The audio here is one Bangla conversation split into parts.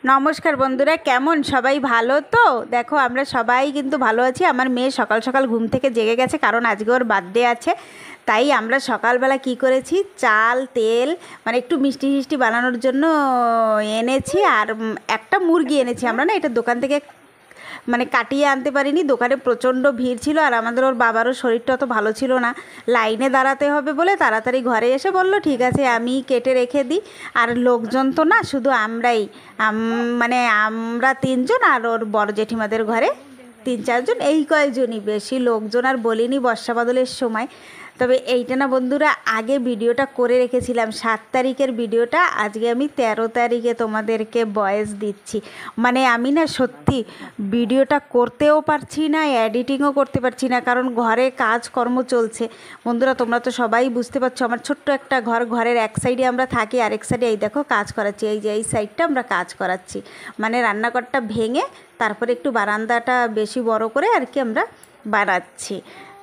নমস্কার বন্ধুরা, কেমন সবাই? ভালো তো? দেখো আমরা সবাই কিন্তু ভালো আছি। আমার মেয়ে সকাল সকাল ঘুম থেকে জেগে গেছে, কারণ আজকে ওর বার্থডে আছে। তাই আমরা সকালবেলা কি করেছি, চাল তেল মানে একটু মিষ্টি মিষ্টি বানানোর জন্য এনেছি। আর একটা মুরগি এনেছি আমরা, না এটা দোকান থেকে মানে কাটিয়ে আনতে পারিনি, দোকানে প্রচণ্ড ভিড় ছিল। আর আমাদের ওর বাবারও শরীরটা অত ভালো ছিল না, লাইনে দাঁড়াতে হবে বলে তাড়াতাড়ি ঘরে এসে বলল ঠিক আছে আমি কেটে রেখে দিই। আর লোকজন তো না, শুধু আমরাই, মানে আমরা তিনজন আর ওর বড় জেঠিমাদের ঘরে তিন চারজন, এই কয়েকজনই, বেশি লোকজন আর বলিনি বর্ষা বাদলের সময়। তবে এইটা না বন্ধুরা, আগে ভিডিওটা করে রেখেছিলাম 7 তারিখের ভিডিওটা, আজকে আমি 13 তারিখে তোমাদেরকে ভয়েস দিচ্ছি। মানে আমি না সত্যি ভিডিওটা করতেও পারছি না, এডিটিংও করতে পারছি না, কারণ ঘরে কাজকর্ম চলছে। বন্ধুরা তোমরা তো সবাই বুঝতে পারছো, আমার ছোট্ট একটা ঘর, ঘরের এক সাইডে আমরা থাকি, আরেক সাইডে এই দেখো কাজ করাচ্ছি, এই যে এই সাইডটা আমরা কাজ করাচ্ছি, মানে রান্নাঘরটা ভেঙে তারপরে একটু বারান্দাটা বেশি বড় করে আর কি আমরা বানাচ্ছি।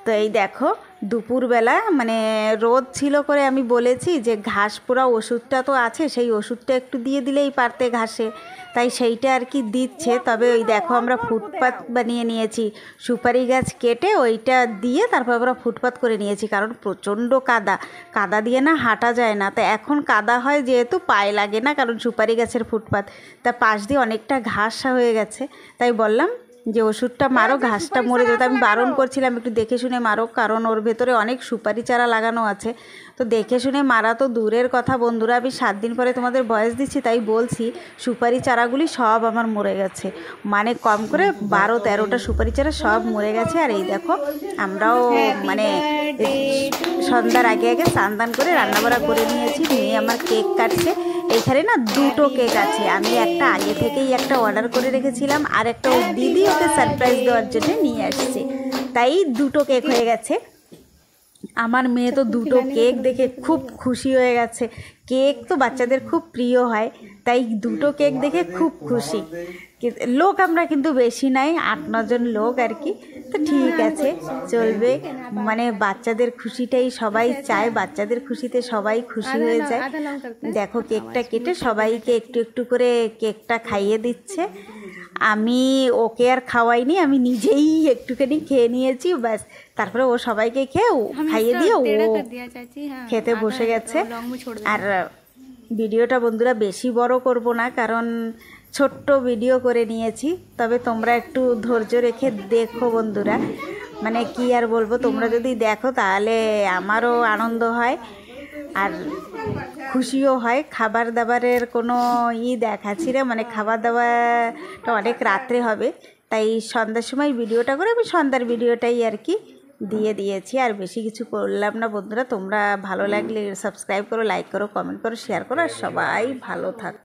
তো এই দেখো দুপুরবেলা মানে রোদ ছিল করে আমি বলেছি যে ঘাস পোড়া ওষুধটা তো আছে, সেই ওষুধটা একটু দিয়ে দিলেই পারতে ঘাসে, তাই সেইটা আর কি দিচ্ছে। তবে ওই দেখো আমরা ফুটপাত বানিয়ে নিয়েছি, সুপারি গাছ কেটে ওইটা দিয়ে তারপর আমরা ফুটপাত করে নিয়েছি, কারণ প্রচণ্ড কাদা, কাদা দিয়ে না হাঁটা যায় না। তা এখন কাদা হয় যেহেতু পায়ে লাগে না, কারণ সুপারি গাছের ফুটপাত, তা পাশ দিয়ে অনেকটা ঘাস হয়ে গেছে। তাই বললাম যে ওষুধটা মারো, ঘাসটা মরে যেত। আমি বারণ করছিলাম একটু দেখে শুনে মারো, কারণ ওর ভেতরে অনেক সুপারি চারা লাগানো আছে। তো দেখে শুনে মারা তো দূরের কথা বন্ধুরা, আমি 7 দিন পরে তোমাদের বয়স দিচ্ছি, তাই বলছি সুপারি চারাগুলি সব আমার মরে গেছে, মানে কম করে 12-13টা সুপারি চারা সব মরে গেছে। আর এই দেখো আমরাও মানে সন্ধ্যার আগে আগে স্নান দান করে রান্নাবাড়া করে নিয়েছি। মেয়ে আমার কেক কাটছে, এইখানে না 2টো কেক আছে, আমি একটা আগে থেকেই একটা অর্ডার করে রেখেছিলাম, আর একটা ওই দিদি ওকে সারপ্রাইজ দেওয়ার জন্য নিয়ে আসছে, তাই 2টো কেক হয়ে গেছে। আমার মেয়ে তো 2টো কেক দেখে খুব খুশি হয়ে গেছে, কেক তো বাচ্চাদের খুব প্রিয় হয়, তাই 2টো কেক দেখে খুব খুশি। লোক আমরা কিন্তু বেশি নাই, 8-9 জন লোক আর কি, তো ঠিক আছে চলবে। মানে বাচ্চাদের খুশিটাই সবাই চায়, বাচ্চাদের খুশিতে সবাই খুশি হয়ে যায়। দেখো কেকটা কেটে সবাইকে একটু একটু করে কেকটা খাইয়ে দিচ্ছে। আমি ওকে আর খাওয়াইনি, আমি নিজেই একটুখানি খেয়ে নিয়েছি ব্যাস। তারপরে ও সবাইকে খাইয়ে দিয়ে ও খেতে বসে গেছে। আর ভিডিওটা বন্ধুরা বেশি বড় করব না, কারণ ছোট্ট ভিডিও করে নিয়েছি, তবে তোমরা একটু ধৈর্য রেখে দেখো বন্ধুরা। মানে কি আর বলবো, তোমরা যদি দেখো তাহলে আমারও আনন্দ হয় আর খুশিও হয়। খাবার দাবারের কোনো দেখাচ্ছি না, মানে খাবার দাবারটা অনেক রাত্রে হবে, তাই সন্ধ্যার সময় ভিডিওটা করে আমি সন্ধ্যার ভিডিওটাই আর কি দিয়ে দিয়েছি, আর বেশি কিছু করলাম না বন্ধুরা। তোমরা ভালো লাগলে সাবস্ক্রাইব করো, লাইক করো, কমেন্ট করো, শেয়ার করো, আর সবাই ভালো থাকো।